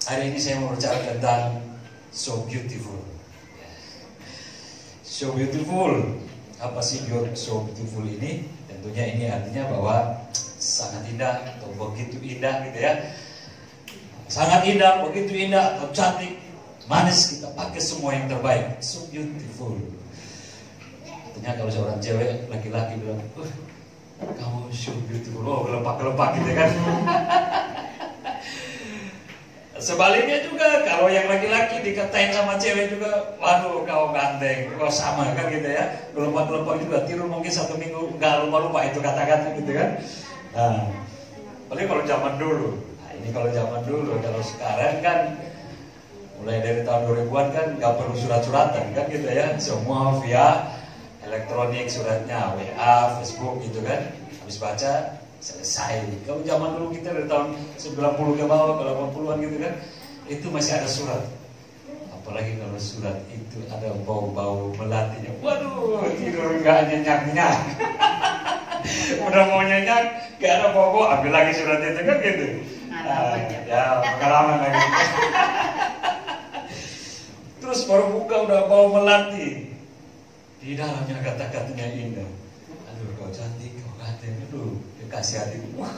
Hari ini saya mau bicara tentang so beautiful. So beautiful. Apa sih so beautiful ini? Tentunya ini artinya bahwa sangat indah atau begitu indah gitu ya. Sangat indah, begitu indah atau cantik, manis, kita pakai semua yang terbaik. So beautiful. Artinya kalau seorang cewek, laki-laki bilang, kamu so beautiful, oh gelepak-gelepak gitu kan. Sebaliknya juga, kalau yang laki-laki dikatain sama cewek juga, waduh kau ganteng, kau sama kan gitu ya. Gelepak-gelepak juga, tiru mungkin 1 minggu, gak lupa-lupa itu kata-kata gitu kan. Nah, paling kalau zaman dulu. Nah, ini kalau zaman dulu, kalau sekarang kan mulai dari tahun 2000-an kan gak perlu surat-suratan kan gitu ya. Semua via elektronik, suratnya WA, Facebook gitu kan. Habis baca selesai. Kalau zaman dulu kita dari tahun 90 ke bawah ke 80-an gitu kan, itu masih ada surat. Apalagi kalau surat itu ada bau-bau melatinya. Waduh, tidur nggak nyenyak-nyenyak. Udah mau nyenyak, gak ada bau-bau, ambil lagi surat itu kan gitu. Ya, pengalaman lagi. Terus baru buka udah bau melati. Di dalamnya kata-katanya indah. Aduh, kau cantik, kau ganteng, aduh, kasih hati. Wah,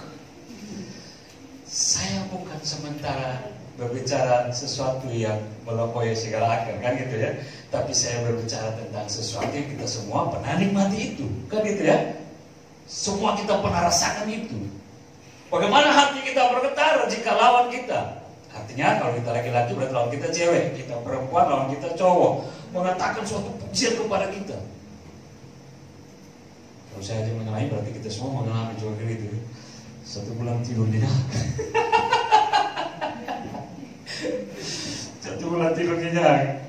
saya bukan sementara berbicara sesuatu yang melampaui segala akal kan gitu ya, tapi saya berbicara tentang sesuatu yang kita semua pernah nikmati itu kan gitu ya. Semua kita pernah rasakan itu. Bagaimana hati kita bergetar jika lawan kita, artinya kalau kita laki-laki berarti lawan kita cewek, kita perempuan lawan kita cowok, mengatakan suatu pujian kepada kita. Kalau saya aja mengalami, berarti kita semua mengalami juga gitu. 1 bulan tidur nyenyak. 1 bulan tidur nyenyak.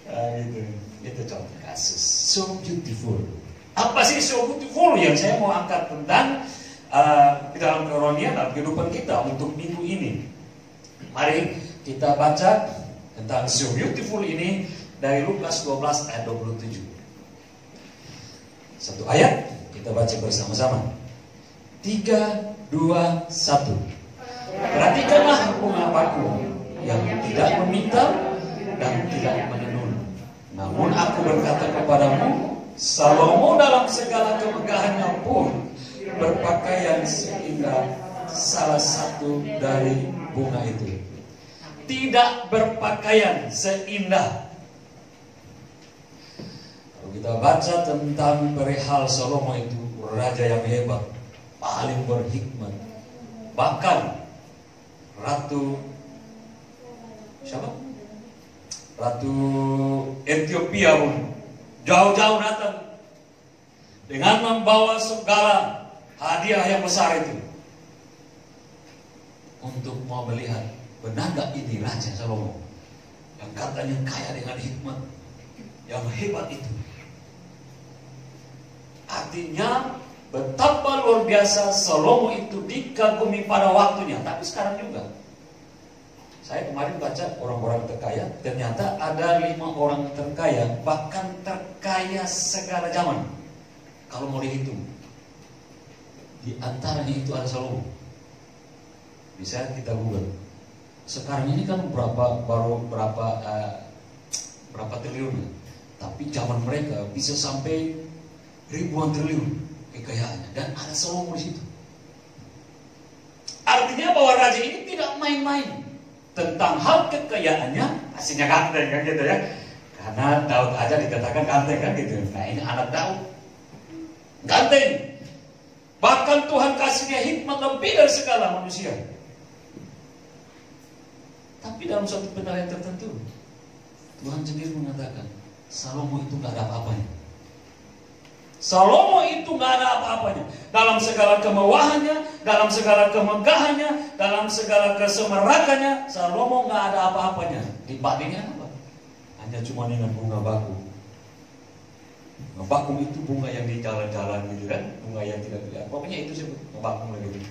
Nah, gitu. Itu contoh kasus. So beautiful. Apa sih so beautiful yang saya mau angkat tentang di dalam kerohanian dalam kehidupan kita untuk minggu ini? Mari kita baca tentang so beautiful ini dari Lukas 12 ayat 27. Satu ayat kita baca bersama-sama. 3, 2, 1. Perhatikanlah bunga bakung yang tidak meminta dan tidak menenun. Namun aku berkata kepadamu, Salomo dalam segala kemegahannya pun berpakaian seindah salah satu dari bunga itu. Tidak berpakaian seindah. Kita baca tentang perihal Salomo itu, raja yang hebat, paling berhikmat. Bahkan Ratu siapa? Ratu Ethiopia pun jauh-jauh datang dengan membawa segala hadiah yang besar itu untuk mau melihat benar gak ini Raja Salomo yang katanya kaya dengan hikmat yang hebat itu. Artinya betapa luar biasa Salomo itu dikagumi pada waktunya. Tapi sekarang juga. Saya kemarin baca orang-orang terkaya. Ternyata ada 5 orang terkaya. Bahkan terkaya segala zaman. Kalau mau dihitung. Di antaranya itu ada Salomo. Bisa kita google. Sekarang ini kan berapa triliun. Tapi zaman mereka bisa sampai ribuan triliun kekayaannya, dan ada Salomo di situ. Artinya bahwa raja ini tidak main-main tentang hal kekayaannya. Pastinya ganteng kan gitu ya, karena Daud aja dikatakan ganteng kan gitu. Nah ini anak Daud ganteng, bahkan Tuhan kasihnya hikmat lebih dari segala manusia. Tapi dalam suatu penilaian tertentu Tuhan sendiri mengatakan Salomo itu gak ada apa-apanya. Salomo itu gak ada apa-apanya. Dalam segala kemewahannya, dalam segala kemegahannya, dalam segala kesemerakannya, Salomo gak ada apa-apanya. Dibandingnya apa? Hanya cuma dengan bunga bakung. Bunga bakung itu bunga yang di jalan-jalan gitu kan, bunga yang tidak dilihat. Pokoknya itu sih bunga bakung lagi.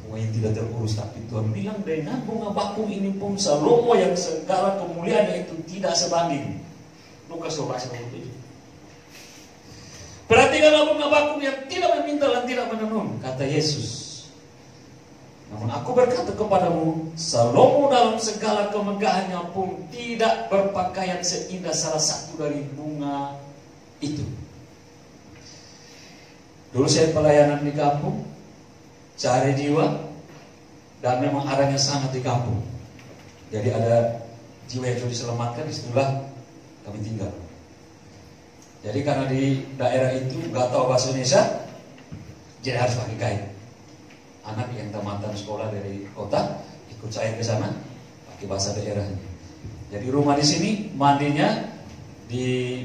Bunga yang tidak terurus. Tapi Tuhan bilang dengan bunga bakung ini pun Salomo yang segala kemuliaannya itu tidak sebanding. Lukas 12 ayat 27. Perhatikanlah bunga bakung yang tidak meminta dan tidak menenun, kata Yesus. Namun aku berkata kepadamu, Salomo dalam segala kemegahannya pun tidak berpakaian seindah salah satu dari bunga itu. Dulu saya pelayanan di kampung, cari jiwa, dan memang adanya sangat di kampung. Jadi ada jiwa yang sudah diselamatkan, disitulah kami tinggal. Jadi karena di daerah itu nggak tahu bahasa Indonesia, jadi harus pakai kain. Anak yang tamatan sekolah dari kota ikut saya ke sana pakai bahasa daerahnya. Jadi rumah di sini mandinya di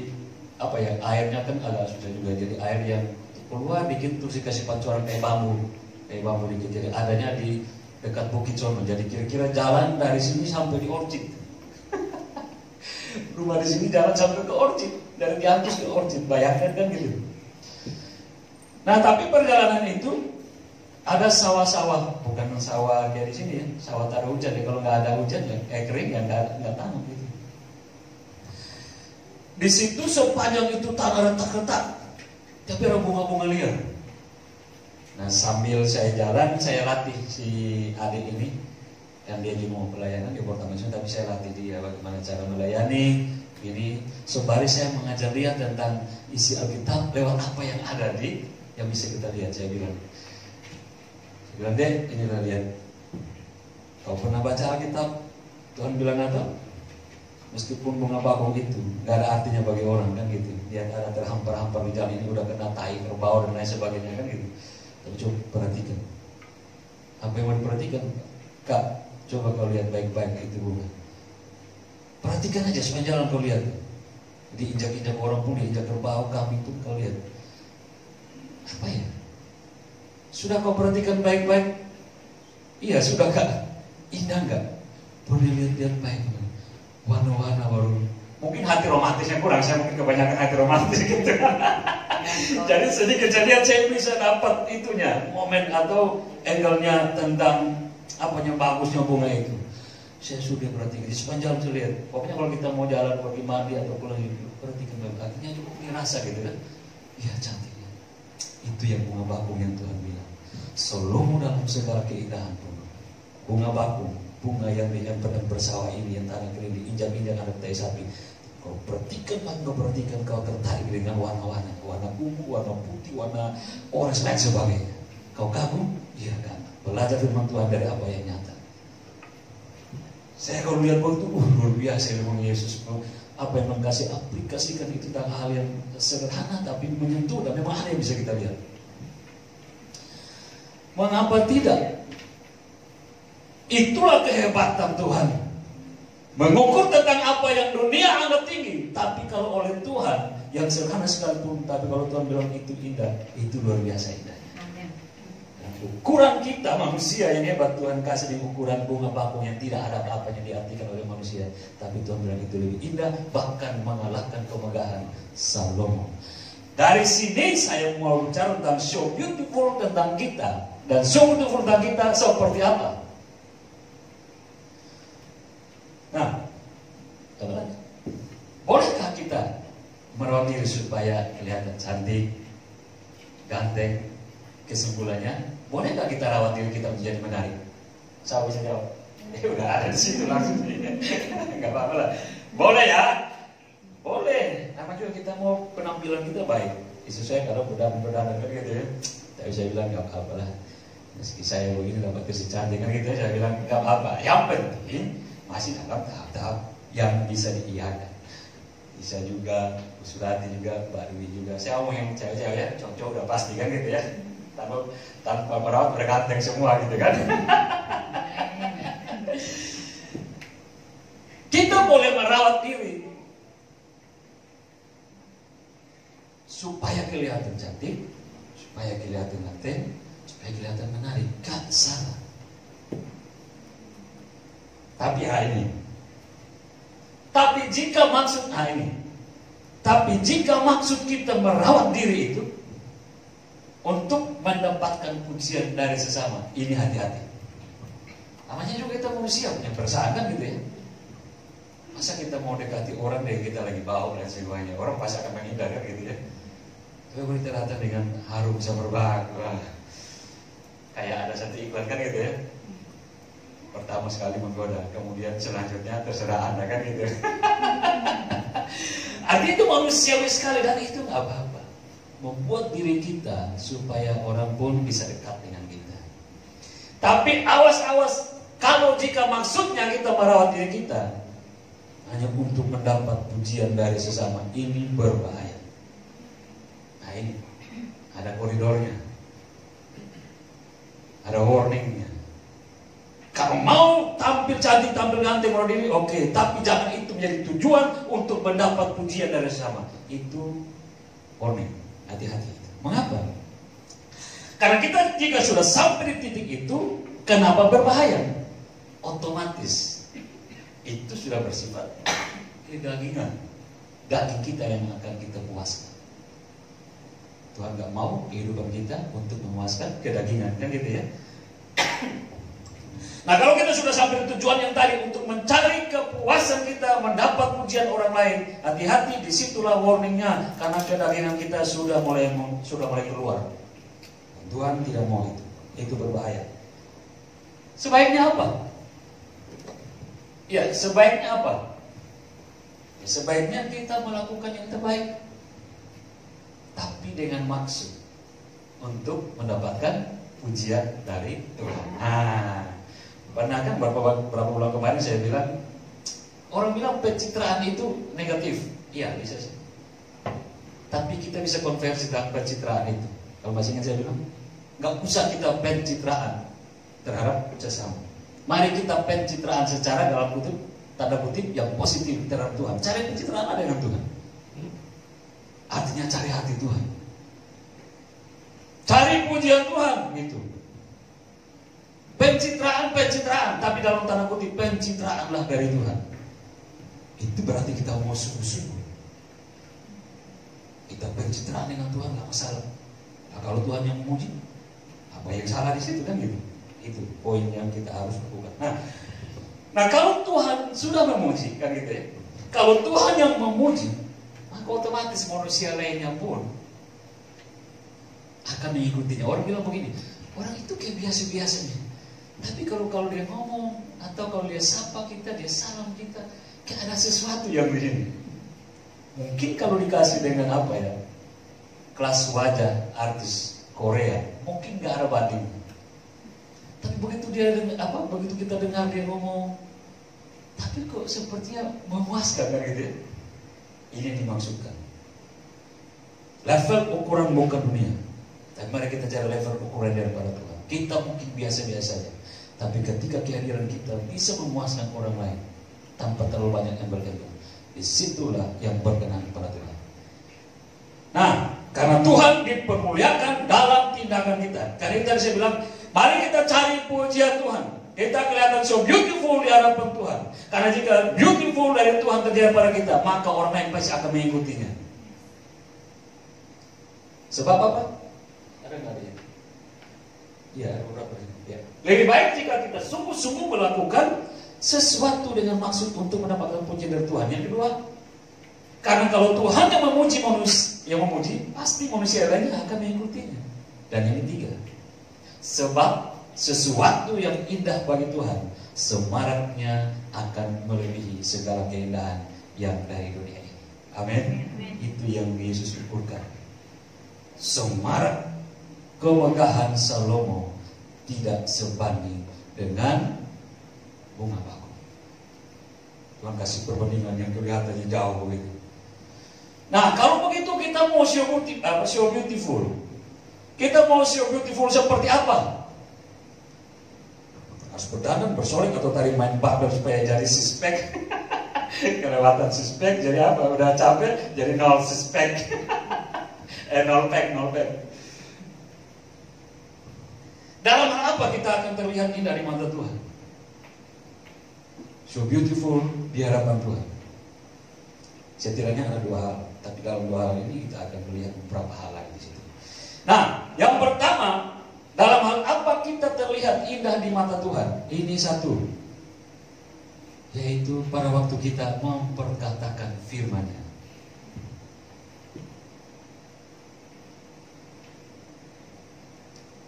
airnya kan agak susah juga. Jadi air yang keluar dikit terus dikasih pancuran kayak bambu dikit. Jadi adanya di dekat Bukit Sono. Jadi kira-kira jalan dari sini sampai di Orchid. Rumah di sini jalan sampai ke Orchid, dari Giantus ke Orchid, bayangkan kan gitu. Nah tapi perjalanan itu ada sawah-sawah, bukan sawah kayak di sini ya, sawah tak ada hujan ya. Kalau nggak ada hujan ya kayak kering ya, nggak tanam gitu. Di situ sepanjang itu tanah retak-retak, tapi ada bunga-bunga liar. Nah sambil saya jalan, saya latih si adik ini, yang dia juga mau pelayanan di Portamation, tapi saya latih dia bagaimana cara melayani. Ini sembari saya mengajar dia tentang isi Alkitab lewat apa yang ada di yang bisa kita lihat. Saya bilang, deh, inilah lihat. Kau pernah baca Alkitab? Tuhan bilang apa? Meskipun bunga bakung itu gak ada artinya bagi orang kan gitu. Dia ada terhampar-hampar di jalan ini, udah kena tai, kerbau dan lain sebagainya kan gitu. Tapi coba perhatikan. Apa yang mau diperhatikan? Kak, coba kau lihat baik-baik itu bunga. Perhatikan aja sepanjang jalan kau lihat. Diinjak-injak orang pun, diinjak kerbau, kambing pun kau lihat. Apa ya? Sudah kau perhatikan baik-baik? Iya, sudah Kak. Indah enggak? Boleh lihat-lihat baik. Warna-warna baru. Mungkin hati romantisnya kurang, saya mungkin kebanyakan hati romantis gitu. Jadi sedikit kejadian saya bisa dapat itunya, momen atau angle-nya tentang apanya bagusnya bunga itu. Saya sudah perhatikan, di sepanjang saya lihat. Pokoknya kalau kita mau jalan pergi mandi atau pulang itu, perhatikan baik. Artinya cukup dirasa gitu kan. Iya cantiknya. Itu yang bunga bakung yang Tuhan bilang. Salomo dalam segala keindahan pun. Bunga bakung, bunga yang diemper bersawah ini yang tanah kering diinjak-injak anak tai sapi. Kau perhatikan, kau tertarik dengan warna-warna, warna ungu, warna putih, warna orange dan sebagainya. Kau kagum? Iya kan. Belajar firman Tuhan dari apa yang nyata. Saya kalau lihat waktu luar biasa memang Yesus. Apa yang mengkasih aplikasikan itu tentang hal yang sederhana tapi menyentuh dan memang ada yang bisa kita lihat. Mengapa tidak? Itulah kehebatan Tuhan. Mengukur tentang apa yang dunia anggap tinggi, tapi kalau oleh Tuhan yang sederhana sekalipun, tapi kalau Tuhan bilang itu indah, itu luar biasa indah. Ukuran kita manusia yang hebat Tuhan kasih di ukuran bunga bakung yang tidak ada apa-apanya diartikan oleh manusia, tapi Tuhan bilang itu lebih indah, bahkan mengalahkan kemegahan Salomo. Dari sini saya mau bicara tentang so beautiful tentang kita, dan so beautiful tentang kita seperti apa. Nah, teman-teman, bolehkah kita merawat diri supaya kelihatan cantik, ganteng? Kesimpulannya, bolehkah kita rawat diri kita menjadi menarik? Saya bisa jawab. Udah ada di situ langsung. Enggak apa-apa lah. Boleh ya? Boleh. Nama juga kita mau penampilan kita baik. Istri saya kalau berdandan kan gitu ya. Tapi saya bilang enggak apa-apa lah. Meski saya begini dapat istri cantik kan gitu ya. Saya bilang enggak apa-apa. Yang penting masih dalam tahap-tahap yang bisa diiakan. Bisa juga, Surati juga, Mbak Dewi juga. Saya ngomong yang cewek-cewek ya, cowok-cowok udah pasti kan gitu ya. Tanpa merawat berganteng semua gitu kan. Kita boleh merawat diri supaya kelihatan cantik, supaya kelihatan ganteng, supaya kelihatan menarik. Gak salah. Tapi ini. Tapi jika maksud kita merawat diri itu untuk mendapatkan pujian dari sesama, ini hati-hati. Namanya juga kita manusia punya perasaan kan gitu ya. Masa kita mau dekati orang dan kita lagi bau dan sebagainya, orang pasti akan menghindar kan gitu ya. Tapi kalau kita datang dengan harum semerbak, wah, kayak ada satu iklan kan gitu ya. Pertama sekali menggoda, kemudian selanjutnya terserah Anda, kan gitu. Artinya itu manusiawi sekali, dan itu nggak apa-apa. Membuat diri kita supaya orang pun bisa dekat dengan kita. Tapi awas-awas, kalau jika maksudnya kita merawat diri kita hanya untuk mendapat pujian dari sesama, ini berbahaya. Nah ini, ada koridornya, ada warningnya. Kalau mau tampil cantik, tampil ganteng, merawat diri, oke. Tapi jangan itu menjadi tujuan untuk mendapat pujian dari sesama. Itu warning, hati-hati. Mengapa? Karena kita jika sudah sampai di titik itu, kenapa berbahaya? Otomatis itu sudah bersifat kedagingan. Daging kita yang akan kita puaskan. Tuhan gak mau kehidupan kita untuk memuaskan kedagingan, kan gitu ya. Nah kalau kita sudah sampai di tujuan yang tadi untuk mencari kepuasan kita, mendapat pujian orang lain, hati-hati, disitulah warningnya. Karena kedagingan kita sudah mulai keluar. Tuhan tidak mau itu berbahaya. Sebaiknya apa? Ya, sebaiknya apa? Ya, sebaiknya kita melakukan yang terbaik, tapi dengan maksud untuk mendapatkan pujian dari Tuhan. Pernah kan berapa bulan kemarin saya bilang, orang bilang pencitraan itu negatif. Iya, bisa sih. Tapi kita bisa konversi dalam pencitraan itu. Kalau masih ingat saya bilang, nggak usah kita pencitraan terhadap sesama. Mari kita pencitraan secara dalam kutip, tanda kutip yang positif terhadap Tuhan. Cari pencitraan ada dengan Tuhan. Artinya cari hati Tuhan. Cari pujian Tuhan, gitu. Pencitraan, tapi dalam tanda kutip pencitraanlah dari Tuhan. Itu berarti kita mau sungguh-sungguh. Kita pencitraan dengan Tuhan nggak masalah. Nah, kalau Tuhan yang memuji, apa yang salah di situ, kan gitu. Itu poin yang kita harus lakukan. Nah kalau Tuhan sudah memuji, kan gitu ya. Kalau Tuhan yang memuji, maka otomatis manusia lainnya pun akan mengikutinya. Orang bilang begini, orang itu kayak biasa-biasanya. Tapi kalau dia ngomong atau kalau dia sapa kita, dia salam kita, kayak ada sesuatu yang begini. Mungkin kalau dikasih dengan apa ya, kelas wajah artis Korea, mungkin nggak ada batin. Tapi begitu begitu kita dengar dia ngomong, tapi kok sepertinya memuaskan, kan gitu ya. Ini yang dimaksudkan. Level ukuran bukan dunia, tapi mari kita cari level ukuran daripada Tuhan. Kita mungkin biasa-biasa saja, tapi ketika kehadiran kita bisa memuaskan orang lain tanpa terlalu banyak yang bergantung, disitulah yang berkenan kepada Tuhan. Nah, karena Tuhan dipermuliakan dalam tindakan kita. Karena itu tadi saya bilang, mari kita cari pujian Tuhan. Kita kelihatan so beautiful di hadapan Tuhan. Karena jika beautiful dari Tuhan terjadi pada kita, maka orang lain pasti akan mengikutinya. Sebab apa? Ada nggak dia? Ya, ada beberapa. Ya. Lebih baik jika kita sungguh-sungguh melakukan sesuatu dengan maksud untuk mendapatkan pujian dari Tuhan. Yang kedua, karena kalau Tuhan yang memuji, pasti manusia lainnya akan mengikutinya. Dan yang ketiga, sebab sesuatu yang indah bagi Tuhan, semaraknya akan melebihi segala keindahan yang dari dunia ini. Amin. Itu yang Yesus ukurkan. Semarak kemegahan Salomo tidak sebanding dengan bunga bakung. Tuhan kasih perbandingan yang kelihatannya jauh begitu. Nah, kalau begitu kita mau show beautiful. Kita mau show beautiful seperti apa? Harus berdandan, bersolek, atau tadi main barbel supaya jadi suspek. Kelewatan suspek, jadi apa? Udah capek, jadi nol suspek. Nol pack. Dalam hal apa kita akan terlihat indah di mata Tuhan? So beautiful di hadapan Tuhan. Setidaknya ada dua hal, tapi dalam dua hal ini kita akan melihat beberapa hal lagi di situ. Nah, yang pertama, dalam hal apa kita terlihat indah di mata Tuhan? Ini satu, yaitu pada waktu kita memperkatakan firman-Nya.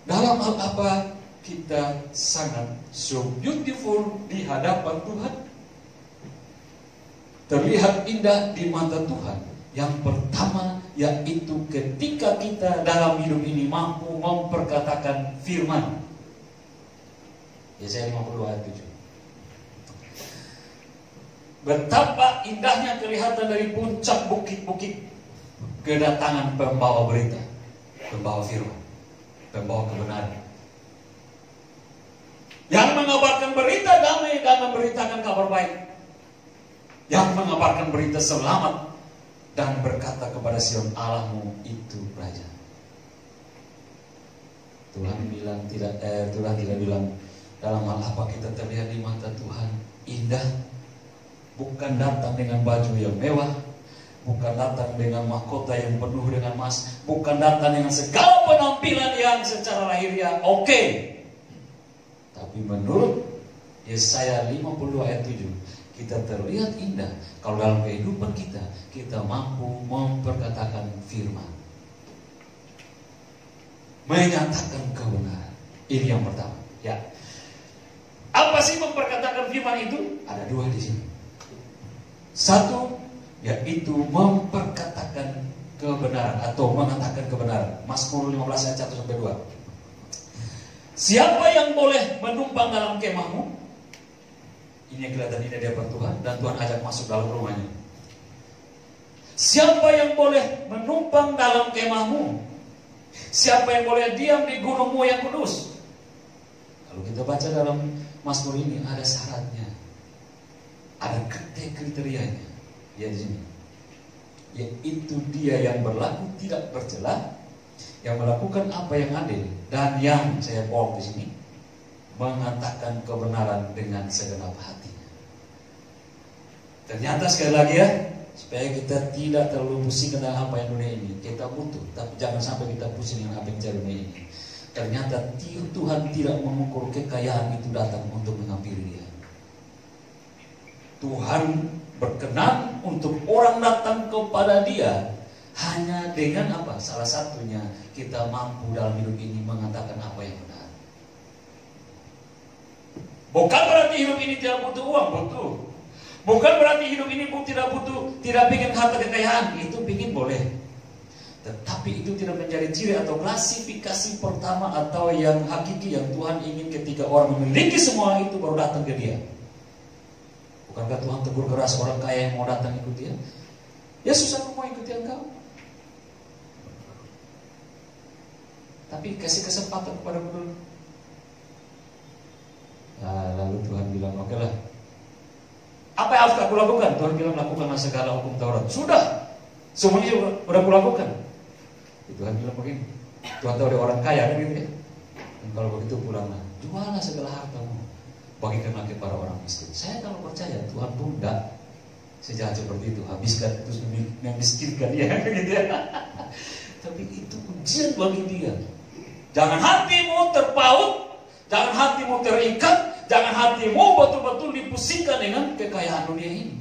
Dalam hal apa kita sangat so beautiful di hadapan Tuhan? Terlihat indah di mata Tuhan. Yang pertama yaitu ketika kita dalam hidup ini mampu memperkatakan firman. Yesaya 50 ayat 7. Betapa indahnya kelihatan dari puncak bukit-bukit kedatangan pembawa berita, pembawa firman, pembawa kebenaran, yang mengabarkan berita damai dan memberitakan kabar baik, yang mengabarkan berita selamat dan berkata kepada Sion, Allahmu itu Raja. Tuhan tidak bilang dalam hal apa kita terlihat di mata Tuhan indah, bukan datang dengan baju yang mewah, bukan datang dengan mahkota yang penuh dengan emas, bukan datang dengan segala penampilan yang secara lahiriah oke. Tapi menurut Yesaya 52 ayat 7, kita terlihat indah kalau dalam kehidupan kita mampu memperkatakan firman, menyatakan kebenaran. Ini yang pertama. Ya, apa sih memperkatakan firman itu? Ada dua di sini. Satu, yaitu memperkatakan kebenaran atau mengatakan kebenaran. Mazmur 15 ayat 1-2. Siapa yang boleh menumpang dalam kemahmu? Ini yang kelihatan ini di hadapan Tuhan, dan Tuhan ajak masuk dalam rumahnya. Siapa yang boleh menumpang dalam kemahmu? Siapa yang boleh diam di gunungmu yang kudus? Kalau kita baca dalam Mazmur ini ada syaratnya, ada kriterianya. Ya di sini, yaitu dia yang berlaku tidak bercela, yang melakukan apa yang adil, dan yang saya bold di sini, mengatakan kebenaran dengan segenap hatinya. Ternyata sekali lagi ya, supaya kita tidak terlalu pusing dengan apa yang dunia ini, kita butuh, tapi jangan sampai kita pusing dengan apa yang dunia ini. Ternyata Tuhan tidak mengukur kekayaan itu datang untuk menghampiri dia. Tuhan berkenan untuk orang datang kepada dia hanya dengan apa? Salah satunya kita mampu dalam hidup ini mengatakan apa yang benar. Bukan berarti hidup ini tidak butuh uang, butuh. Bukan berarti hidup ini tidak ingin harta kekayaan, itu ingin boleh. Tetapi itu tidak menjadi ciri atau klasifikasi pertama atau yang hakiki yang Tuhan ingin ketika orang memiliki semua itu baru datang ke dia. Bukankah Tuhan tegur keras orang kaya yang mau datang ikut dia? Ya susah mau ikuti engkau. Tapi kasih kesempatan kepada dulu. Nah, lalu Tuhan bilang, oke lah. Apa yang harus aku lakukan? Tuhan bilang, lakukanlah segala hukum Taurat. Sudah, semuanya sudah aku lakukan. Tuhan bilang begini, Tuhan tahu dia orang kaya kan gitu ya. Dan kalau begitu pulanglah, jualah segala hartamu, bagikanlah kepada orang miskin. Saya kalau percaya Tuhan pun tidak sejahat seperti itu, habiskan terus memiskinkan dia gitu ya. Tapi itu ujian bagi dia. Jangan hatimu terpaut, jangan hatimu terikat, jangan hatimu betul-betul dipusingkan dengan kekayaan dunia ini.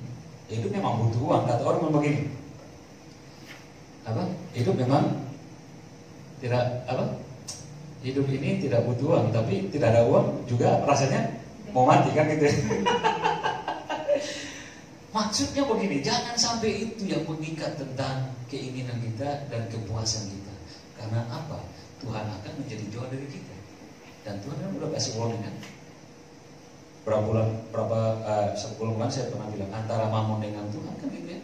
Hidup memang butuh uang, kata orang begini. Apa? Hidup memang tidak apa? Hidup ini tidak butuh uang, tapi tidak ada uang juga rasanya mau mati kan gitu. Maksudnya begini, jangan sampai itu yang mengikat tentang keinginan kita dan kepuasan kita. Karena apa? Tuhan akan menjadi jauh dari kita. Dan Tuhan kan udah kasih warning kan. Sebelum bulan saya pernah bilang antara mamon dengan Tuhan kan gitu ya.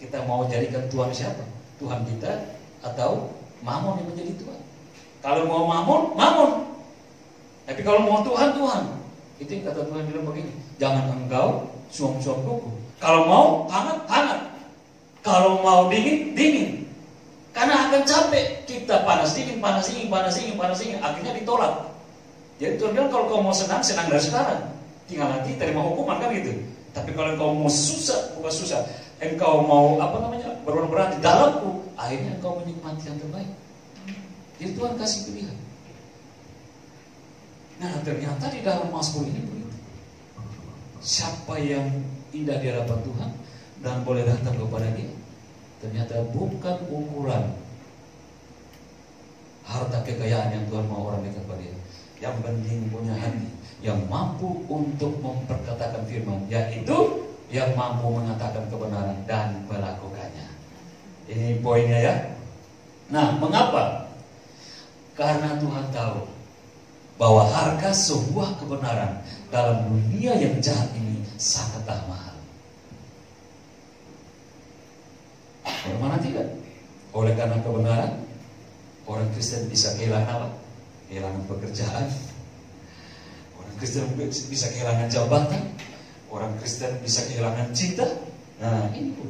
Kita mau jadikan Tuhan siapa? Tuhan kita atau mamon yang menjadi Tuhan. Kalau mau mamon, mamon. Tapi kalau mau Tuhan, Tuhan. Itu yang kata Tuhan bilang begini, jangan engkau suam-suam kuku. Kalau mau hangat, hangat. Kalau mau dingin, dingin. Karena akan capek kita panas dingin, panas dingin, panas dingin, panas dingin. Akhirnya ditolak. Jadi Tuhan bilang kalau kau mau senang, senang dari sekarang. Tinggal nanti terima hukuman kan gitu. Tapi kalau engkau mau susah, bukan susah. Engkau mau berberat di dalamku, akhirnya engkau menikmati yang terbaik. Jadi Tuhan kasih pilihan. Nah ternyata di dalam Mazmur ini begitu. Siapa yang indah di hadapan Tuhan dan boleh datang kepada dia, ternyata bukan ukuran harta kekayaan yang Tuhan mau orang dekat kepada dia. Yang penting punya hati yang mampu untuk memperkatakan firman, yaitu yang mampu mengatakan kebenaran dan melakukannya. Ini poinnya ya. Nah, mengapa? Karena Tuhan tahu bahwa harga sebuah kebenaran dalam dunia yang jahat ini sangatlah mahal. Bagaimana tidak? Oleh karena kebenaran, orang Kristen bisa kehilangan apa? Kehilangan pekerjaan. Orang Kristen bisa kehilangan jabatan. Orang Kristen bisa kehilangan cinta. Nah, ini pun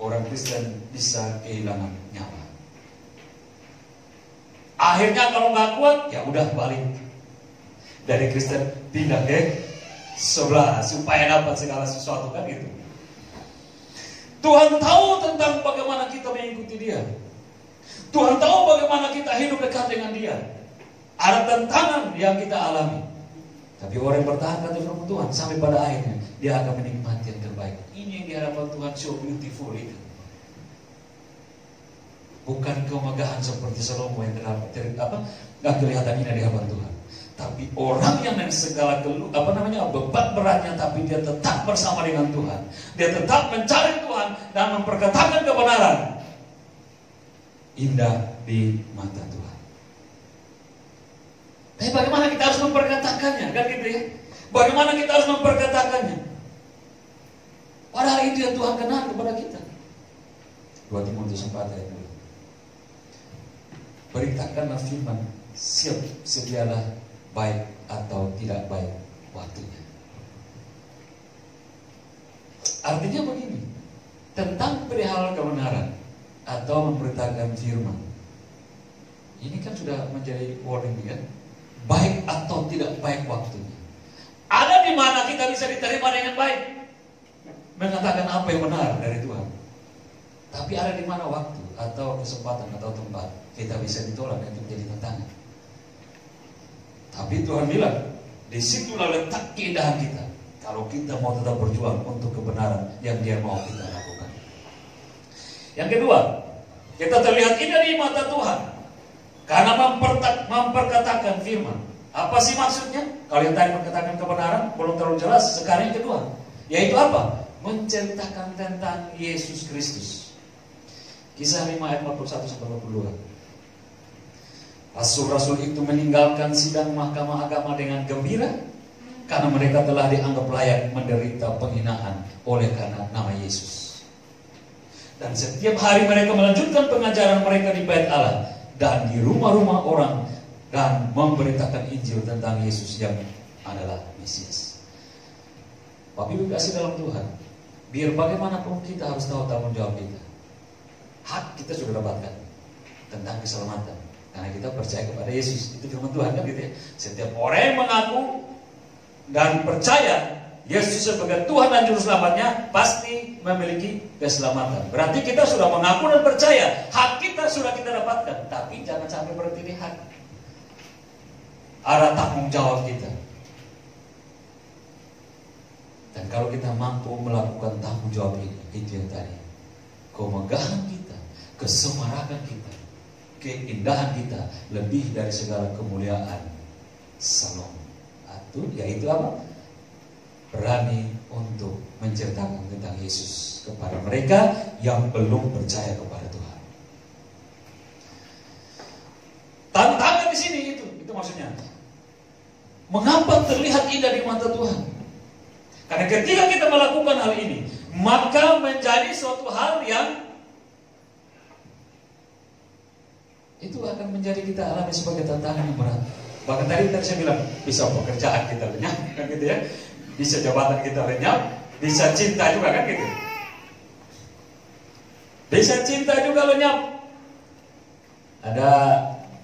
orang Kristen bisa kehilangan nyawa. Akhirnya kalau nggak kuat, ya udah balik dari Kristen pindah ke sebelah supaya dapat segala sesuatu, kan gitu. Tuhan tahu tentang bagaimana kita mengikuti Dia. Tuhan tahu bagaimana kita hidup dekat dengan Dia. Ada tantangan yang kita alami. Tapi orang yang bertahan kata firman Tuhan sampai pada akhirnya dia akan menikmati yang terbaik. Ini yang diharapkan Tuhan, so beautiful itu. Bukan kemegahan seperti Salomo yang nggak kelihatan indah di hadapan Tuhan. Tapi orang yang dengan segala beban beratnya, tapi dia tetap bersama dengan Tuhan. Dia tetap mencari Tuhan dan memperkatakan kebenaran. Indah di mata Tuhan. Tapi bagaimana kita harus memperkatakannya, kan gitu ya? Bagaimana kita harus memperkatakannya? Padahal itu yang Tuhan kenal kepada kita. 2 Timotius 4 ayat 2. Beritakanlah firman, sedialah baik atau tidak baik waktunya. Artinya begini, tentang perihal kebenaran atau memberitakan firman, ini kan sudah menjadi warning kan? Baik atau tidak baik waktunya. Ada di mana kita bisa diterima dengan baik, mengatakan apa yang benar dari Tuhan. Tapi ada di mana waktu atau kesempatan atau tempat kita bisa ditolak dan menjadi tantangan. Tapi Tuhan bilang, disitulah letak keindahan kita. Kalau kita mau tetap berjuang untuk kebenaran yang Dia mau kita lakukan. Yang kedua, kita terlihat indah di mata Tuhan karena memperkatakan firman. Apa sih maksudnya? Kalau yang tadi memperkatakan kebenaran belum terlalu jelas. Sekarang yang kedua, yaitu apa? Menceritakan tentang Yesus Kristus. Kisah 5 ayat 41-42. Rasul-rasul itu meninggalkan sidang mahkamah agama dengan gembira karena mereka telah dianggap layak menderita penghinaan oleh karena nama Yesus. Dan setiap hari mereka melanjutkan pengajaran mereka di bait Allah dan di rumah-rumah orang dan memberitakan Injil tentang Yesus yang adalah Mesias. Bapak Ibu kasih dalam Tuhan, biar bagaimanapun kita harus tahu tanggung jawab kita. Hak kita sudah dapatkan tentang keselamatan karena kita percaya kepada Yesus. Itu firman Tuhan kan gitu ya. Setiap orang yang mengaku dan percaya Yesus sebagai Tuhan dan Juru Selamatnya pasti memiliki keselamatan. Berarti kita sudah mengaku dan percaya hak kita sudah kita dapatkan. Tapi jangan sampai berhenti di hak. Ada tanggung jawab kita. Dan kalau kita mampu melakukan tanggung jawab ini, itu yang tadi, kemegahan kita, kesemarakan kita, keindahan kita lebih dari segala kemuliaan Salomo. Yaitu apa? Berani untuk menceritakan tentang Yesus kepada mereka yang belum percaya kepada Tuhan. Tantangan di sini itu maksudnya. Mengapa terlihat indah di mata Tuhan? Karena ketika kita melakukan hal ini, maka menjadi suatu hal yang itu akan menjadi kita alami sebagai tantangan yang berat. Bahkan tadi saya bilang, bisa pekerjaan kita lenyap, kan gitu ya. Bisa jabatan kita lenyap, bisa cinta juga kan gitu. Bisa cinta juga lenyap. Ada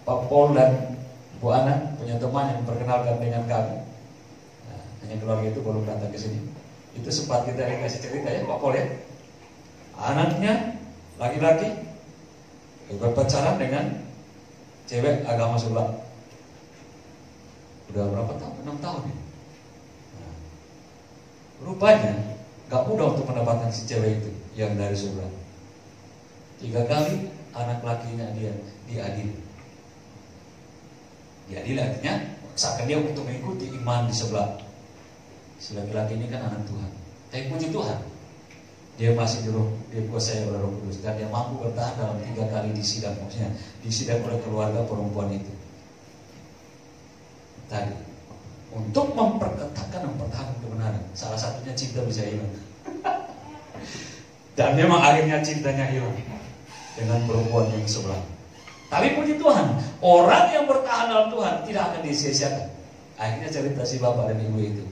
Pak Paul dan Bu Ana punya teman yang memperkenalkan dengan kami. Nah, hanya keluarga itu belum datang ke sini. Itu sempat kita dikasih cerita ya Pak Paul ya. Anaknya laki-laki berpacaran dengan cewek agama sebelah. Udah berapa tahun? 6 tahun ya. Nah, rupanya gak mudah untuk mendapatkan si cewek itu yang dari sebelah. 3 kali anak lakinya dia diadili. Diadili artinya memaksakan dia untuk mengikuti iman di sebelah. Si laki-laki ini kan anak Tuhan. Tapi puji Tuhan, dia masih dikuasai oleh Roh Kudus dan dia mampu bertahan dalam 3 kali disidang, maksudnya disidang oleh keluarga perempuan itu. Tadi untuk memperkatakan dan mempertahankan kebenaran, salah satunya cinta bisa hilang. Dan memang akhirnya cintanya hilang dengan perempuan yang sebelah. Tapi puji Tuhan, orang yang bertahan dalam Tuhan tidak akan disia-siakan. Akhirnya cerita si bapak dan ibu itu,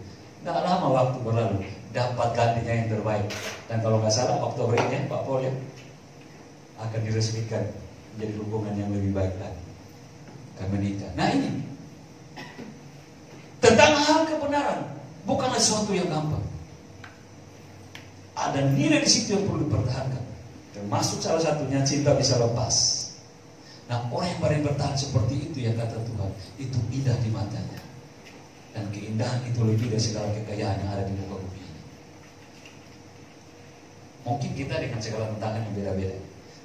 nggak lama waktu berlalu, dapat gantinya yang terbaik. Dan kalau nggak salah Oktober ini Pak Paul ya akan diresmikan menjadi hubungan yang lebih baik lagi, akan menikah. Nah ini tentang hal kebenaran bukanlah sesuatu yang gampang. Ada nilai di situ yang perlu dipertahankan. Termasuk salah satunya cinta bisa lepas. Nah orang yang paling bertahan seperti itu yang kata Tuhan, itu indah di matanya. Dan keindahan itu lebih dari segala kekayaan yang ada di muka bumi ini. Mungkin kita dengan segala tantangan yang beda-beda.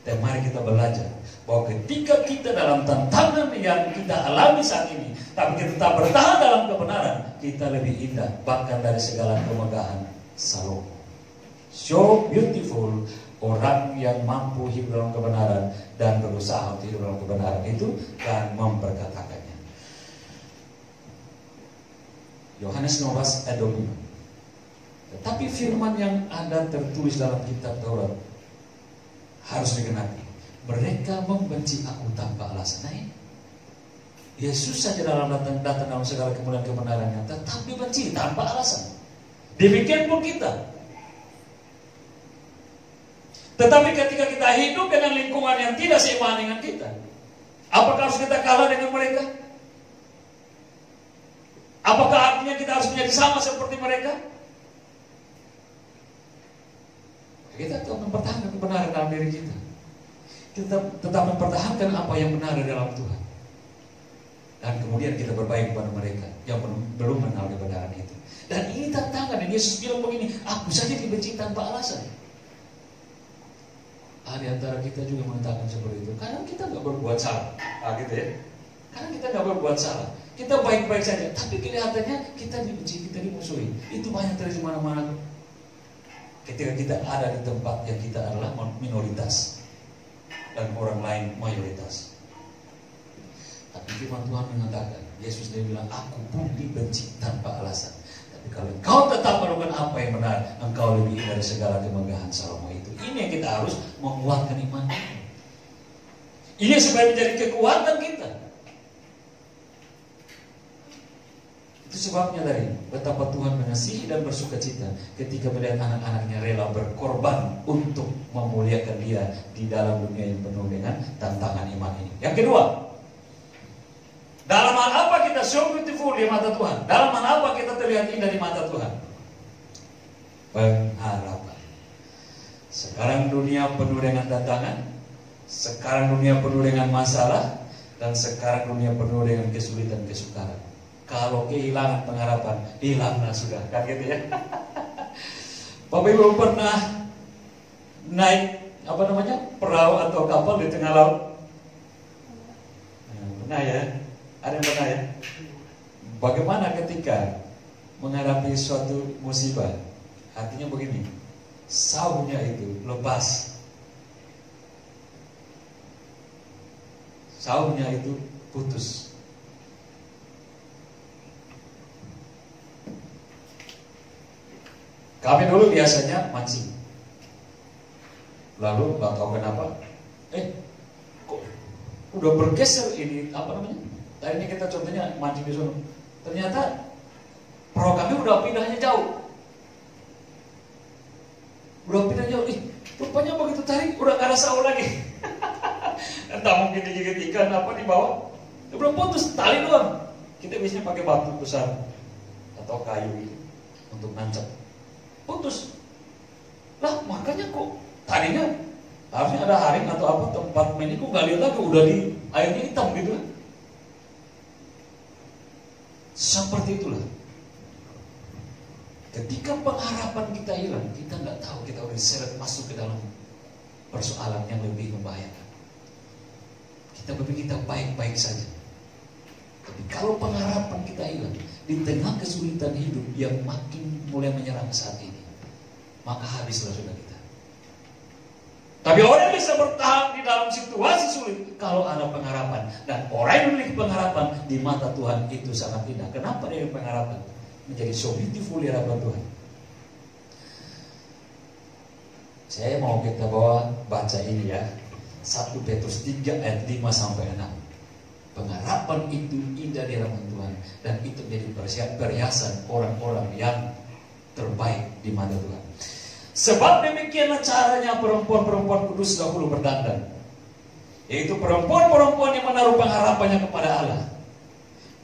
Dan mari kita belajar bahwa ketika kita dalam tantangan yang kita alami saat ini, tapi kita tetap bertahan dalam kebenaran, kita lebih indah bahkan dari segala kemegahan Salomo. So beautiful orang yang mampu hidup dalam kebenaran dan berusaha untuk hidup dalam kebenaran itu dan memperkatakannya. Yohanes 15 ayat 25. Tetapi firman yang ada tertulis dalam kitab Taurat harus digenapi. Mereka membenci aku tanpa alasan. Nah, Yesus saja datang dalam segala kemuliaan kebenarannya, tetap dibenci tanpa alasan. Demikian pun kita. Tetapi ketika kita hidup dengan lingkungan yang tidak seiman dengan kita, apakah harus kita kalah dengan mereka? Apakah artinya kita harus menjadi sama seperti mereka? Kita tetap mempertahankan kebenaran dalam diri kita. Kita tetap mempertahankan apa yang benar di dalam Tuhan. Dan kemudian kita berbaik kepada mereka yang belum mengenal kebenaran itu. Dan ini tantangan, dan Yesus bilang begini, aku saja dibenci tanpa alasan. Di antara kita juga mengatakan seperti itu. Karena kita nggak berbuat salah, gitu ya. Karena kita nggak berbuat salah, kita baik-baik saja. Tapi kelihatannya kita dibenci, kita dimusuhi. Itu banyak terjadi di mana-mana. Ketika kita ada di tempat yang kita adalah minoritas dan orang lain mayoritas. Tapi firman Tuhan mengatakan, Yesus dia bilang, aku pun dibenci tanpa alasan. Tapi kalau engkau tetap melakukan apa yang benar, engkau lebih dari segala kemegahan Salomo itu. Ini yang kita harus menguatkan iman. Ini supaya menjadi kekuatan kita. Itu sebabnya dari betapa Tuhan mengasihi dan bersuka cita ketika melihat anak-anaknya rela berkorban untuk memuliakan Dia di dalam dunia yang penuh dengan tantangan iman ini. Yang kedua, dalam hal apa kita so beautiful di mata Tuhan? Dalam hal apa kita terlihat indah di mata Tuhan? Pengharapan. Sekarang dunia penuh dengan tantangan, sekarang dunia penuh dengan masalah, dan sekarang dunia penuh dengan kesulitan kesukaran. Kalau kehilangan pengharapan, hilanglah sudah, kan gitu ya. Bapak Ibu pernah naik perahu atau kapal di tengah laut? Pernah ya? Ada yang pernah ya? Bagaimana ketika menghadapi suatu musibah? Artinya begini, saunya itu lepas, saunya itu putus. Kami dulu biasanya mancing, lalu nggak tahu kenapa, kok udah bergeser ini Tadi ini kita contohnya mancing di sana, ternyata perahu kami udah pindahnya jauh. Rupanya begitu tarik udah gak ada sau lagi. Entah mungkin digigit ikan apa di bawah, udah putus tali doang. Kita biasanya pakai batu besar atau kayu gitu untuk nancap, putus. Lah makanya kok tadinya harusnya ada haring atau apa tempat main ini, kok gak lihat lagi udah di airnya hitam gitu. Seperti itulah. Ketika pengharapan kita hilang, kita nggak tahu kita udah diseret masuk ke dalam persoalan yang lebih membahayakan. Kita berpikir kita baik-baik saja. Tapi kalau pengharapan kita hilang di tengah kesulitan hidup yang makin mulai menyerang saat ini, maka habislah sudah kita. Tapi orang bisa bertahan di dalam situasi sulit kalau ada pengharapan. Dan orang yang memiliki pengharapan di mata Tuhan itu sangat indah. Kenapa dia pengharapan? Menjadi so beautiful di hadapan Tuhan. Saya mau kita baca ini ya. 1 Petrus 3 ayat 5 sampai 6. Pengharapan itu indah di hadapan Tuhan. Dan itu menjadi perhiasan orang-orang yang terbaik di mata Tuhan. Sebab demikianlah caranya perempuan-perempuan kudus dahulu berdandan, yaitu perempuan-perempuan yang menaruh pengharapannya kepada Allah.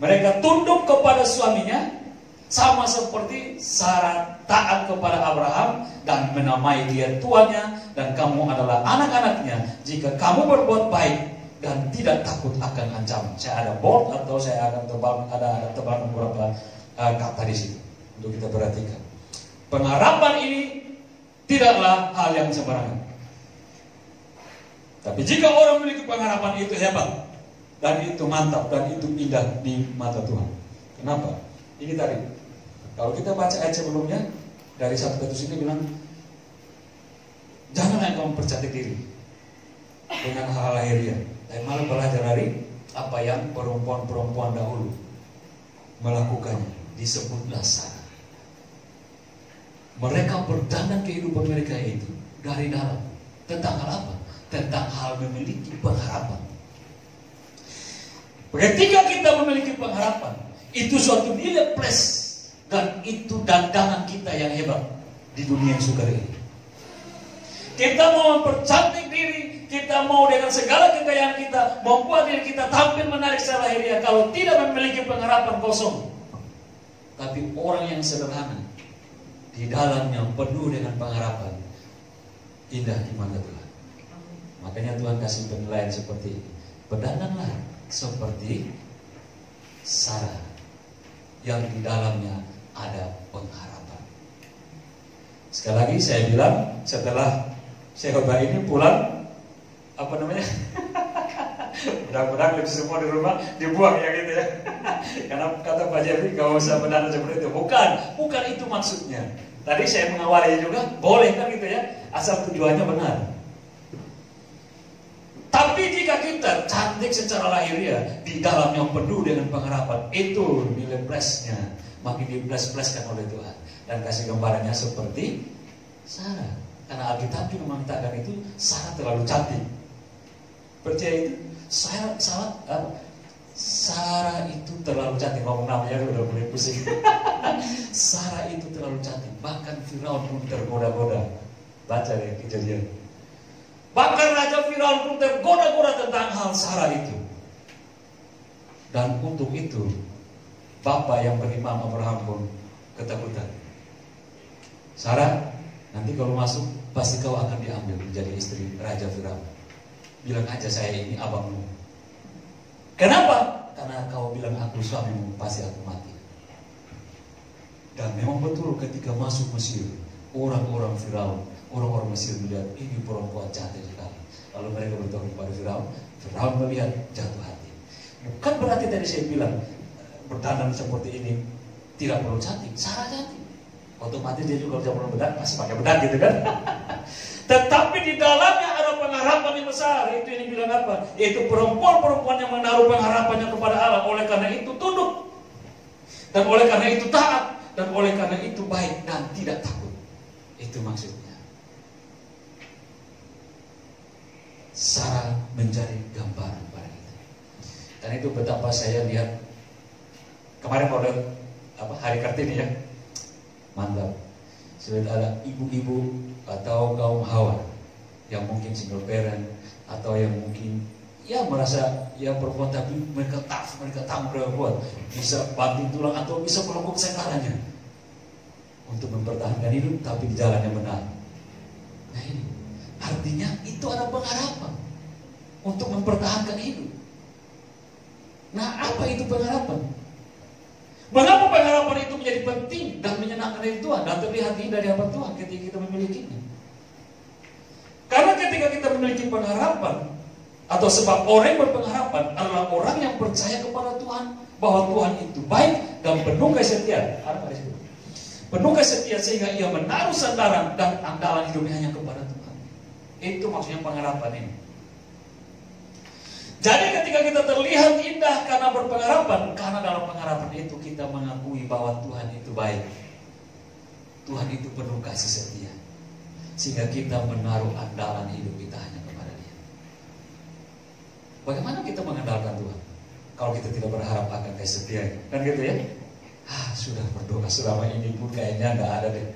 Mereka tunduk kepada suaminya, sama seperti Sarah taat kepada Abraham dan menamai dia tuannya, dan kamu adalah anak-anaknya jika kamu berbuat baik dan tidak takut akan ancaman. Saya ada bold atau saya akan tebal beberapa kata di situ untuk kita perhatikan. Pengharapan ini tidaklah hal yang sembarangan. Tapi jika orang memiliki pengharapan itu hebat, dan itu mantap, dan itu indah di mata Tuhan. Kenapa? Ini tadi, kalau kita baca ayat sebelumnya, dari 1 Petrus ini bilang, janganlah kamu bercantik diri dengan hal lahiriah, tapi malah belajar dari apa yang perempuan-perempuan dahulu melakukannya. Disebutlah Sarah. Mereka berdandan kehidupan mereka itu dari dalam. Tentang hal apa? Tentang hal memiliki pengharapan. Ketika kita memiliki pengharapan, itu suatu nilai plus, dan itu dandanan kita yang hebat di dunia yang sukar ini. Kita mau mempercantik diri, kita mau dengan segala kekayaan kita membuat diri kita tampil menarik secara lahiriah. Kalau tidak memiliki pengharapan, kosong. Tapi orang yang sederhana, di dalamnya penuh dengan pengharapan, indah di mata Tuhan. Makanya Tuhan kasih penilaian seperti ini. Berdandanlah seperti Sarah yang di dalamnya ada pengharapan. Sekali lagi saya bilang, setelah saya khotbah ini pulang, apa namanya? Mudah-mudahan lebih semua di rumah dibuang ya gitu ya. Karena kata Pak Jeffrey gak usah berdandan seperti itu. Bukan itu maksudnya. Tadi saya mengawali juga, boleh kan gitu ya, asal tujuannya benar. Tapi jika kita cantik secara lahiriah, di dalamnya penuh dengan pengharapan, itu nilai plusnya makin di-plus-pluskan oleh Tuhan. Dan kasih gambarannya seperti Sarah. Karena Alkitab juga mengatakan itu Sarah terlalu cantik. Percaya itu? Sarah itu terlalu cantik. Ngomong namanya udah mulai pusing. Sarah itu terlalu cantik. Bahkan Firaun pun tergoda-goda. Baca deh Kejadian. Bahkan Raja Firaun pun tergoda-goda tentang hal Sarah itu. Dan untuk itu, Bapak yang bernama Abraham pun ketakutan. Sarah, nanti kalau masuk pasti kau akan diambil menjadi istri Raja Firaun. Bilang aja saya ini abangmu. Kenapa? Karena kau bilang aku suamimu, pasti aku mati. Dan memang betul ketika masuk Mesir, orang-orang Firaun, orang-orang Mesir melihat ini perempuan cantik sekali. Lalu mereka bertanya kepada Firaun. Firaun melihat jatuh hati. Bukan berarti tadi saya bilang berdandan seperti ini tidak perlu cantik. Sarah cantik. Otomatis dia juga kalau perlu bedak masih pakai bedak gitu kan. Tetapi di dalamnya ada pengharapan yang besar. Itu yang bilang apa? Yaitu perempuan-perempuan yang menaruh pengharapannya kepada Allah. Oleh karena itu tunduk. Dan oleh karena itu taat. Dan oleh karena itu baik dan tidak takut. Itu maksudnya. Sarah menjadi gambaran pada kita. Dan itu betapa saya lihat kemarin pada Hari Kartini ya. Mantap. Sudah ada ibu-ibu atau kaum hawa yang mungkin single parent atau yang mungkin ya merasa ya perempuan tapi mereka tanggung buat bisa banting tulang atau bisa melakukan segalanya untuk mempertahankan hidup tapi di jalan yang benar. Nah ini artinya itu ada pengharapan untuk mempertahankan hidup. Nah apa itu pengharapan? Mengapa pengharapan itu menjadi penting dan menyenangkan dari Tuhan dan terlihat indah di hadapan Tuhan ketika kita memilikinya? Karena ketika kita memiliki pengharapan, Atau sebab orang yang berpengharapan adalah orang yang percaya kepada Tuhan, bahwa Tuhan itu baik dan penuh kesetiaan. Penuh kesetiaan sehingga ia menaruh sandaran dan andalan hidupnya hanya kepada Tuhan. Itu maksudnya pengharapan ini. Jadi ketika kita terlihat indah karena berpengharapan, karena dalam pengharapan itu kita mengakui bahwa Tuhan itu baik. Tuhan itu penuh kasih setia. Sehingga kita menaruh andalan hidup kita hanya kepada Dia. Bagaimana kita mengandalkan Tuhan kalau kita tidak berharap akan kasih setia? Kan gitu ya? Sudah berdoa selama ini pun kayaknya nggak ada deh.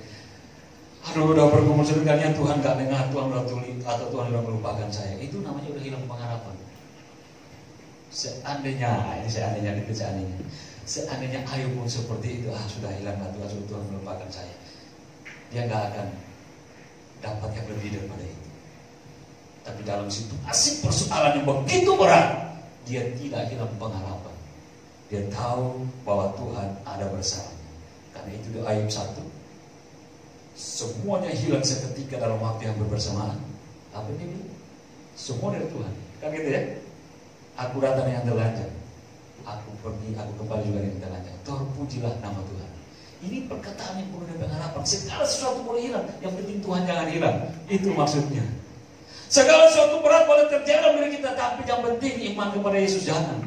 Aduh, udah bergumul sebenarnya Tuhan nggak dengar, Tuhan udah tulis atau Tuhan udah melupakan saya. Itu namanya udah hilang pengharapan. Seandainya Ayub pun seperti itu, sudah hilang Tuhan melupakan saya. Dia nggak akan dapat yang lebih daripada itu. Tapi dalam situasi persoalan yang begitu berat, dia tidak hilang pengharapan. Dia tahu bahwa Tuhan ada bersamanya. Karena itu di Ayub 1, semuanya hilang seketika dalam waktu yang bersamaan. Apa ini? Semua dari Tuhan. Kan gitu ya? Aku datang yang telanjang, aku pergi, aku kembali juga yang telanjang. Terpujilah nama Tuhan. Ini perkataan yang penuh dengan harapan. Segala sesuatu boleh hilang, yang penting Tuhan jangan hilang. Itu maksudnya. Segala sesuatu berat boleh terjadi dalam diri kita, tapi yang penting iman kepada Yesus jangan.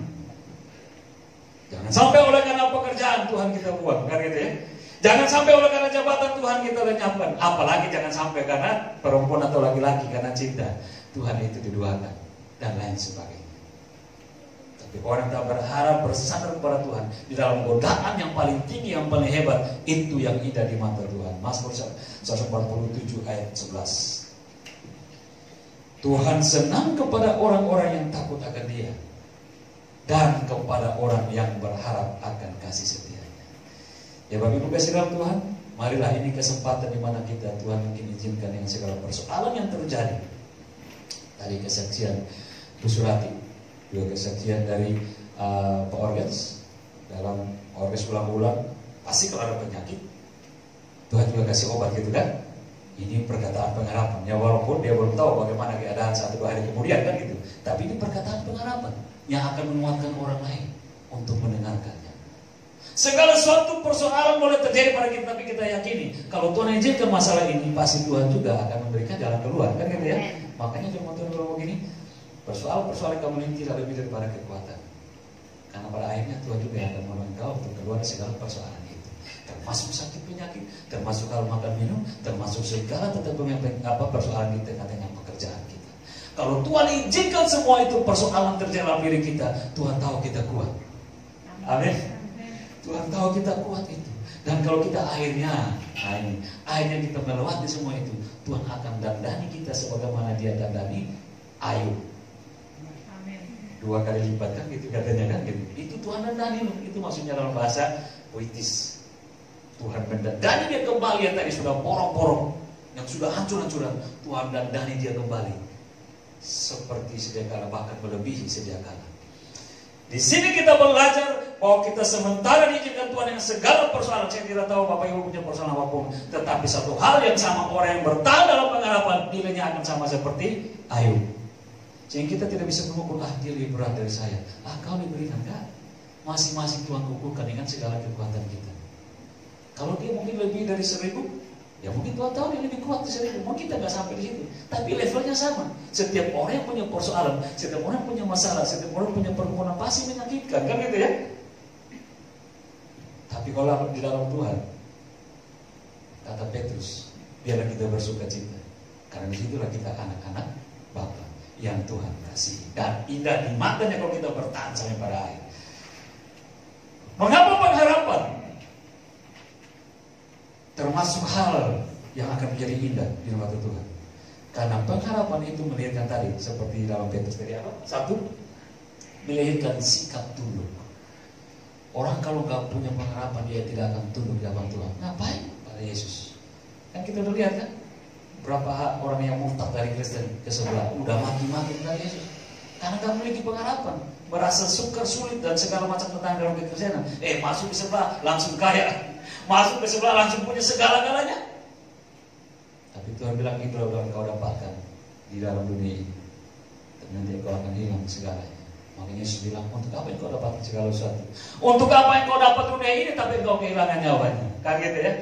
Jangan sampai oleh karena pekerjaan Tuhan kita buang, kan gitu ya. Jangan sampai oleh karena jabatan Tuhan kita lenyapkan. Apalagi jangan sampai karena perempuan atau laki-laki karena cinta Tuhan itu diduakan dan lain sebagainya. Tapi orang tak berharap bersandar kepada Tuhan di dalam godaan yang paling tinggi, yang paling hebat, itu yang indah di mata Tuhan. Mazmur 147 ayat 11. Tuhan senang kepada orang-orang yang takut akan Dia dan kepada orang yang berharap akan kasih setianya. Ya Bapak Ibu kasih dalam Tuhan, marilah ini kesempatan di mana kita Tuhan mungkin izinkan dengan segala persoalan yang terjadi. Tadi kesaksian Bu Surati, juga kesaksian dari Pak Orges. Dalam Orges ulang-ulang, pasti kalau ada penyakit Tuhan juga kasih obat gitu kan. Ini perkataan pengharapan. Ya walaupun dia belum tahu bagaimana keadaan 1-2 hari kemudian kan gitu. Tapi ini perkataan pengharapan yang akan menguatkan orang lain untuk mendengarkannya. Segala suatu persoalan boleh terjadi pada kita, tapi kita yakini kalau Tuhan izinkan masalah ini, pasti Tuhan juga akan memberikan jalan keluar, kan gitu ya. Makanya firman Tuhan bilang begini, persoalan kamu ini tidak lebih daripada kekuatan. Karena pada akhirnya Tuhan juga yang akan menolong engkau untuk keluar dari segala persoalan itu. Termasuk sakit penyakit, termasuk kalau makan minum, termasuk segala persoalan di tengah-tengah pekerjaan kita. Kalau Tuhan izinkan semua itu persoalan terjadi dalam diri kita, Tuhan tahu kita kuat. Amin. Tuhan tahu kita kuat itu. Dan kalau kita akhirnya kita melewati semua itu, Tuhan akan dandani kita sebagaimana Dia dandani Ayub. 2 kali lipat kan gitu katanya kan gitu. Itu Tuhan dandani, itu maksudnya dalam bahasa puitis. Tuhan mendandani dia kembali yang tadi sudah porong-porong, yang sudah hancur-hancuran. Tuhan dandani dia kembali seperti sedia kala, bahkan melebihi sedia kala. Di sini kita belajar bahwa kita sementara diizinkan Tuhan yang segala persoalan. Saya tidak tahu Bapak Ibu punya persoalan apapun, tetapi satu hal yang sama, orang yang bertahan dalam pengharapan nilainya akan sama seperti Ayub. Sehingga kita tidak bisa mengukur, dia lebih berat dari saya. Kau lebih ringan, enggak? Masing-masing Tuhan ukurkan dengan segala kekuatan kita. Kalau dia mungkin lebih dari 1000, ya mungkin Tuhan tahu dia lebih kuat dari 1000. Mungkin kita nggak sampai di situ, tapi levelnya sama. Setiap orang yang punya persoalan, setiap orang punya masalah, setiap orang punya pergumulan pasti menyakitkan, kan gitu ya. Tapi kalau di dalam Tuhan, kata Petrus, biarlah kita bersuka cita, karena disitulah kita anak-anak Bapa yang Tuhan kasih. Dan indah di matanya kalau kita bertahan sampai pada akhir. Mengapa pengharapan? Termasuk hal yang akan menjadi indah di mata Tuhan. Karena pengharapan itu melahirkan tadi, seperti dalam Petrus tadi apa? 1, melahirkan sikap tunduk. Orang kalau nggak punya pengharapan, dia tidak akan tunduk di hadapan Tuhan. Ngapain pada Yesus? Kan kita udah lihat kan, berapa orang yang murtad dari Kristen ke sebelah, udah mati-mati dari Yesus. Karena nggak memiliki pengharapan, merasa sukar, sulit dan segala macam tentang dalam kekristenan. Masuk di sebelah langsung kaya, masuk ke sebelah langsung punya segala-galanya. Tapi Tuhan bilang, itu udah kau dapatkan di dalam dunia ini. tapi nanti engkau akan hilang segalanya. Makanya Yesus bilang, untuk apa engkau dapat segala sesuatu? Untuk apa engkau dapat dunia ini tapi engkau kehilangan nyawanya? Kan gitu ya.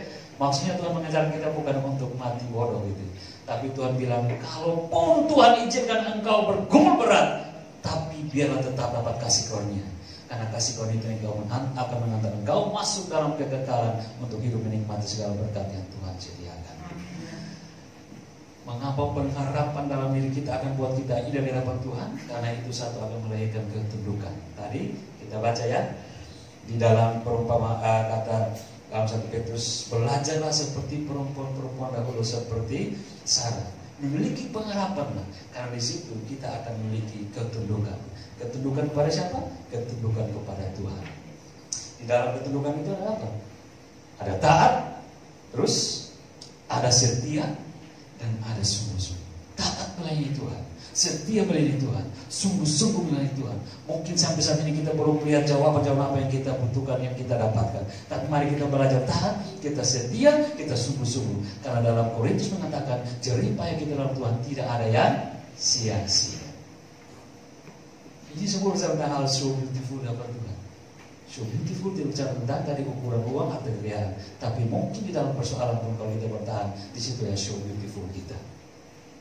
Maksudnya Tuhan mengajar kita bukan untuk mati bodoh gitu. Tapi Tuhan bilang, kalaupun Tuhan izinkan engkau bergumul berat, tapi biarlah tetap dapat kasih karunia. Karena kasih karunia itu engkau akan mengantar engkau masuk dalam kekekalan untuk hidup menikmati segala berkat yang Tuhan sediakan. Mengapa pengharapan dalam diri kita akan buat kita ida di hadapan Tuhan? Karena itu satu akan melahirkan ketundukan. Tadi kita baca ya di dalam perumpamaan kata dalam 1 Petrus, belajarlah seperti perempuan-perempuan dahulu, seperti Sarah. Memiliki pengharapan lah. Karena di situ kita akan memiliki ketundukan. Ketundukan kepada siapa? Ketundukan kepada Tuhan. Di dalam ketundukan itu ada apa? Ada taat, terus ada setia, dan ada sungguh-sungguh. Taat melayani Tuhan, setia melayani Tuhan, sungguh-sungguh melayani Tuhan. Mungkin sampai saat ini kita belum melihat jawaban-jawaban apa yang kita butuhkan, yang kita dapatkan. Tapi mari kita belajar taat, kita setia, kita sungguh-sungguh. Karena dalam Korintus mengatakan, jerih payah kita dalam Tuhan tidak ada yang sia-sia. Ini semua bicara tentang hal so beautiful dapat Tuhan. So beautiful tidak bicara tentang tadi ukuran uang atau kekayaan, tapi mungkin di dalam persoalan pun kalau kita bertahan, di situ ya so beautiful kita.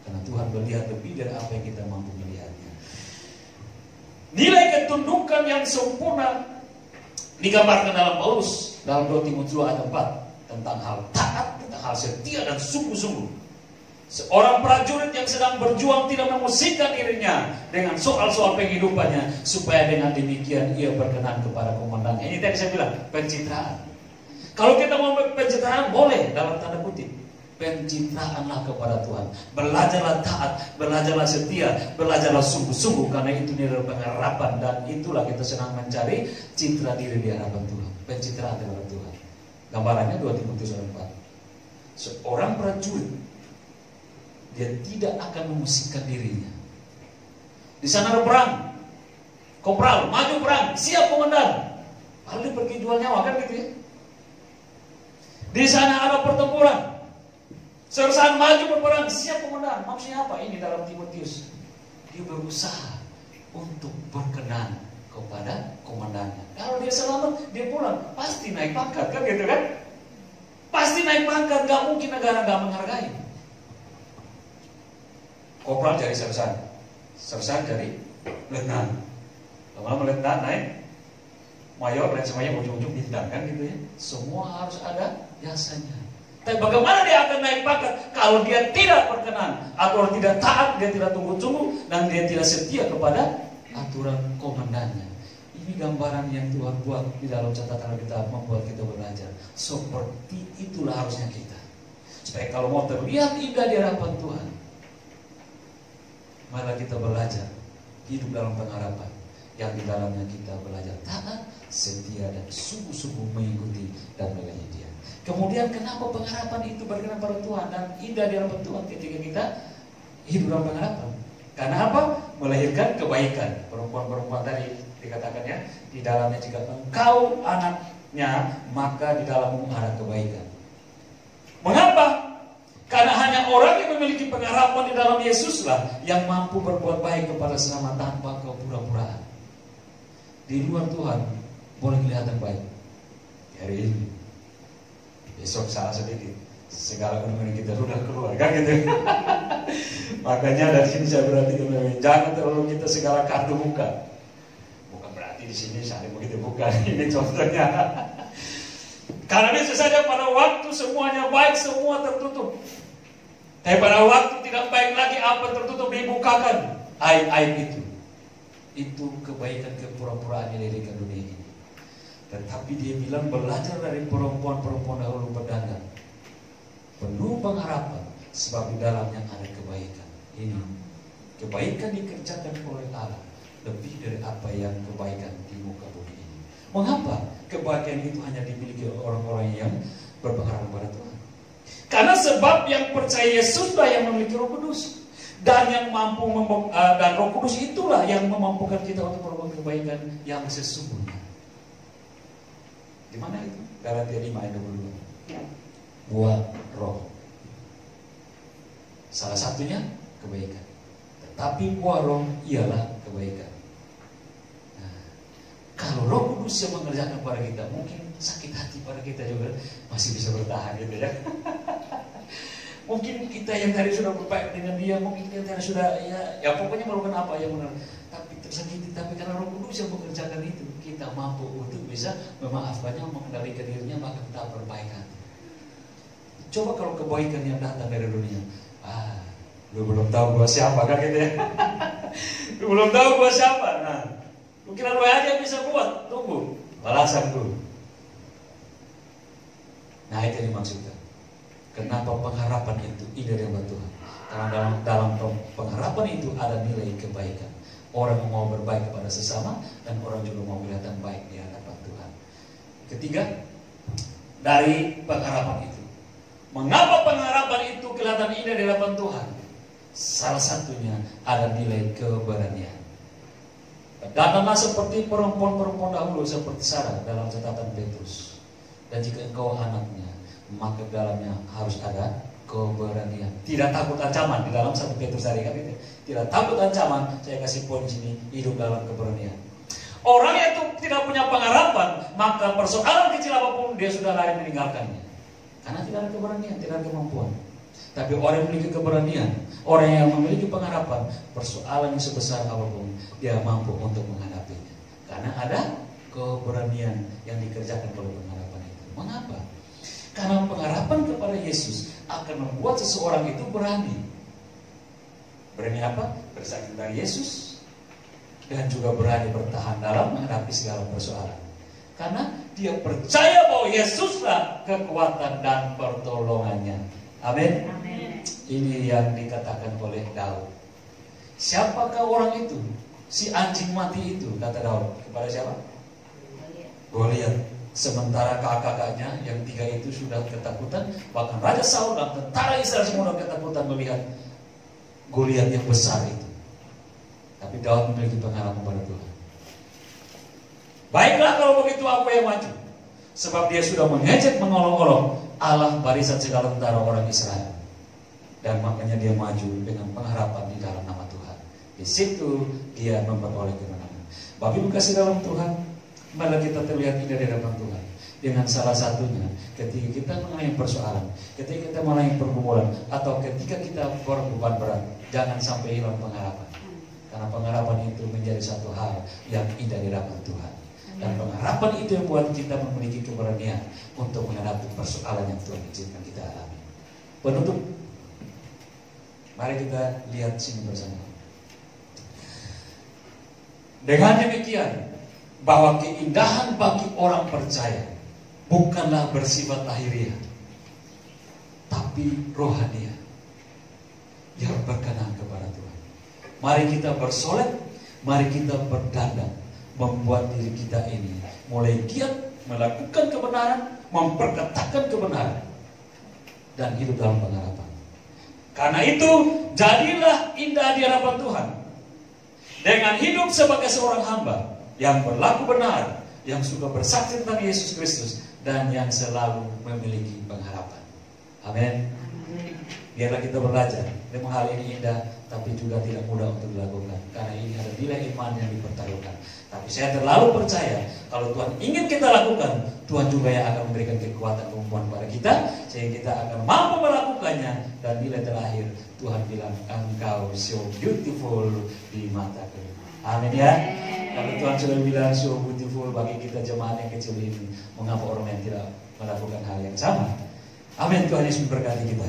Karena Tuhan melihat lebih dari apa yang kita mampu melihatnya. Nilai ketundukan yang sempurna digambarkan dalam Paulus dalam 2 Timotius 2 ayat 4 tentang hal taat, tentang hal setia dan sungguh-sungguh. Seorang prajurit yang sedang berjuang tidak memusingkan dirinya dengan soal-soal penghidupannya, supaya dengan demikian ia berkenan kepada komandan. Ini tadi saya bilang, pencitraan. Kalau kita mau pencitraan, boleh dalam tanda kutip. Pencitraanlah kepada Tuhan. Belajarlah taat, belajarlah setia, belajarlah sungguh-sungguh, karena itu nilai pengharapan, dan itulah kita senang mencari citra diri di hadapan Tuhan. Pencitraan kepada Tuhan. Gambarannya 2 Timotius 4. Seorang prajurit, dia tidak akan memusingkan dirinya. Di sana ada perang, kopral maju perang, siap komandan. Lalu dia pergi jual nyawa kan gitu ya. Di sana ada pertempuran, sersan maju berperang, siap komandan. Maksudnya apa? Ini dalam Timotius, dia berusaha untuk berkenan kepada komandannya. Kalau dia selamat, dia pulang, pasti naik pangkat kan gitu kan? Pasti naik pangkat, gak mungkin negara gak menghargai. Kopral jadi sersan, sersan jadi letnan, lama-lama letnan naik mayor, dan semuanya ujung-ujung bintang kan gitu ya. Semua harus ada jasanya. Tapi bagaimana dia akan naik pangkat kalau dia tidak berkenan, atau tidak taat, dia tidak tunggu-tunggu, dan dia tidak setia kepada aturan komandannya. Ini gambaran yang Tuhan buat di dalam catatan kita, membuat kita belajar. Seperti itulah harusnya kita. Supaya kalau mau terlihat indah di hadapan Tuhan, malah kita belajar hidup dalam pengharapan yang di dalamnya kita belajar taat, setia, dan sungguh-sungguh mengikuti dan melayani Dia. Kemudian kenapa pengharapan itu berkenan pada Tuhan dan indah di hadapan Tuhan ketika kita hidup dalam pengharapan? Karena apa? Melahirkan kebaikan. Perempuan-perempuan tadi dikatakan ya, di dalamnya jika engkau anaknya, maka di dalammu ada kebaikan. Mengapa? Karena hanya orang yang memiliki pengharapan di dalam Yesuslah yang mampu berbuat baik kepada sesama tanpa kepura-puraan. Di luar Tuhan boleh kelihatan baik hari ini, besok salah sedikit, segala kemungkinan kita sudah keluar kan gitu. Makanya dari sini saya berarti jangan terlalu kita segala kartu buka. Bukan berarti di sini saling begitu, bukan. Ini contohnya. Karena bisa saja pada waktu semuanya baik, semua tertutup. Tapi pada waktu tidak baik lagi, apa tertutup dibukakan. Aib-aib itu. Itu kebaikan kepura-puraan yang ada di dunia ini. Tetapi dia bilang belajar dari perempuan-perempuan dahulu berdandan, penuh pengharapan, sebab di dalamnya ada kebaikan. Ini kebaikan dikerjakan oleh Allah lebih dari apa yang kebaikan di muka bumi ini. Mengapa kebaikan itu hanya dimiliki oleh orang-orang yang berpengharapan pada Tuhan? Karena sebab yang percaya Yesuslah yang memiliki Roh Kudus, dan yang mampu dan Roh Kudus itulah yang memampukan kita untuk berbuat kebaikan yang sesungguhnya. Di mana itu? Galatia 5 ayat 22. Buah roh. Salah satunya kebaikan. tapi buah roh ialah kebaikan. Nah, kalau Roh Kudus yang mengerjakan pada kita, mungkin sakit hati pada kita juga masih bisa bertahan gitu ya. Mungkin kita yang tadi sudah berbaik dengan dia, mungkin kita yang sudah ya pokoknya melakukan apa yang benar, tapi tersakiti. Tapi karena Roh Kudus yang mengerjakan itu, kita mampu untuk bisa memaafkannya, mengendalikan dirinya, maka kita berbaik hati. Coba kalau kebaikan yang datang dari dunia, lu belum tahu gua siapa kan gitu ya. Lu belum tahu gua siapa. Nah, lu kira lu aja bisa buat, tunggu balasan dulu. Nah, itu yang dimaksudkan. Kenapa pengharapan itu indah dengan Tuhan? Karena dalam pengharapan itu ada nilai kebaikan. Orang yang mau berbaik kepada sesama, dan orang juga mau kelihatan baik di hadapan Tuhan. Ketiga, dari pengharapan itu. Mengapa pengharapan itu kelihatan indah di hadapan Tuhan? Salah satunya ada nilai keberanian. Katakanlah seperti perempuan-perempuan dahulu, seperti Sarah dalam catatan Petrus. Dan jika engkau anaknya, maka dalamnya harus ada keberanian. Tidak takut ancaman di dalam 1 Petrus hari kan itu. Tidak takut ancaman. Saya kasih poin di sini, hidup dalam keberanian. Orang yang itu tidak punya pengharapan, maka persoalan kecil apapun dia sudah lari meninggalkannya. Karena tidak ada keberanian, tidak ada kemampuan. Tapi orang yang memiliki keberanian, orang yang memiliki pengharapan, persoalan yang sebesar apapun dia mampu untuk menghadapinya. Karena ada keberanian yang dikerjakan oleh pengharapan itu. Mengapa? Karena pengharapan kepada Yesus akan membuat seseorang itu berani. Berani apa? Bersaksi tentang Yesus. Dan juga berani bertahan dalam menghadapi segala persoalan. Karena dia percaya bahwa Yesuslah kekuatan dan pertolongannya. Amin. Ini yang dikatakan oleh Daud. Siapakah orang itu? Si anjing mati itu, kata Daud. Kepada siapa? Goliat. Sementara kakak-kakaknya yang 3 itu sudah ketakutan, bahkan Raja Saul dan tentara Israel semua sudah ketakutan melihat Goliat yang besar itu. Tapi Daud memiliki pengharapan pada Tuhan. Baiklah kalau begitu aku yang maju, sebab dia sudah mengejek mengolok-olok Allah barisan segala tentara orang Israel. Dan makanya dia maju dengan pengharapan di dalam nama Tuhan. Di situ dia memperoleh kemenangan. Bapak Ibu kasih dalam Tuhan, malah kita terlihat indah di hadapan Tuhan. Dengan salah satunya, ketika kita mengalami persoalan, ketika kita mengalami pergumulan, atau ketika kita berbeban berat, jangan sampai hilang pengharapan. Karena pengharapan itu menjadi satu hal yang indah di hadapan Tuhan. Dan pengharapan itu yang membuat kita memiliki keberanian untuk menghadapi persoalan yang Tuhan izinkan kita alami. Penutup, mari kita lihat sini bersama. Dengan demikian, bahwa keindahan bagi orang percaya bukanlah bersifat lahiriah, tapi rohaniah yang berkenan kepada Tuhan. Mari kita bersolek, mari kita berdandang, membuat diri kita ini mulai giat melakukan kebenaran, memperkatakan kebenaran, dan hidup dalam pengharapan. Karena itu, jadilah indah di hadapan Tuhan dengan hidup sebagai seorang hamba yang berlaku benar, yang suka bersaksi tentang Yesus Kristus, dan yang selalu memiliki pengharapan. Amin. Biarlah kita belajar. Memang hal ini indah, tapi juga tidak mudah untuk dilakukan. Karena ini ada nilai iman yang dipertaruhkan. Tapi saya terlalu percaya, kalau Tuhan ingin kita lakukan, Tuhan juga yang akan memberikan kekuatan kemampuan kepada kita, sehingga kita akan mampu melakukannya. Dan nilai terakhir, Tuhan bilang, engkau so beautiful di mataku. Amin ya. Kalau Tuhan sudah bilang so beautiful bagi kita jemaat yang kecil ini, mengapa orang yang tidak melakukan hal yang sama? Amin. Tuhan Yesus memberkati kita.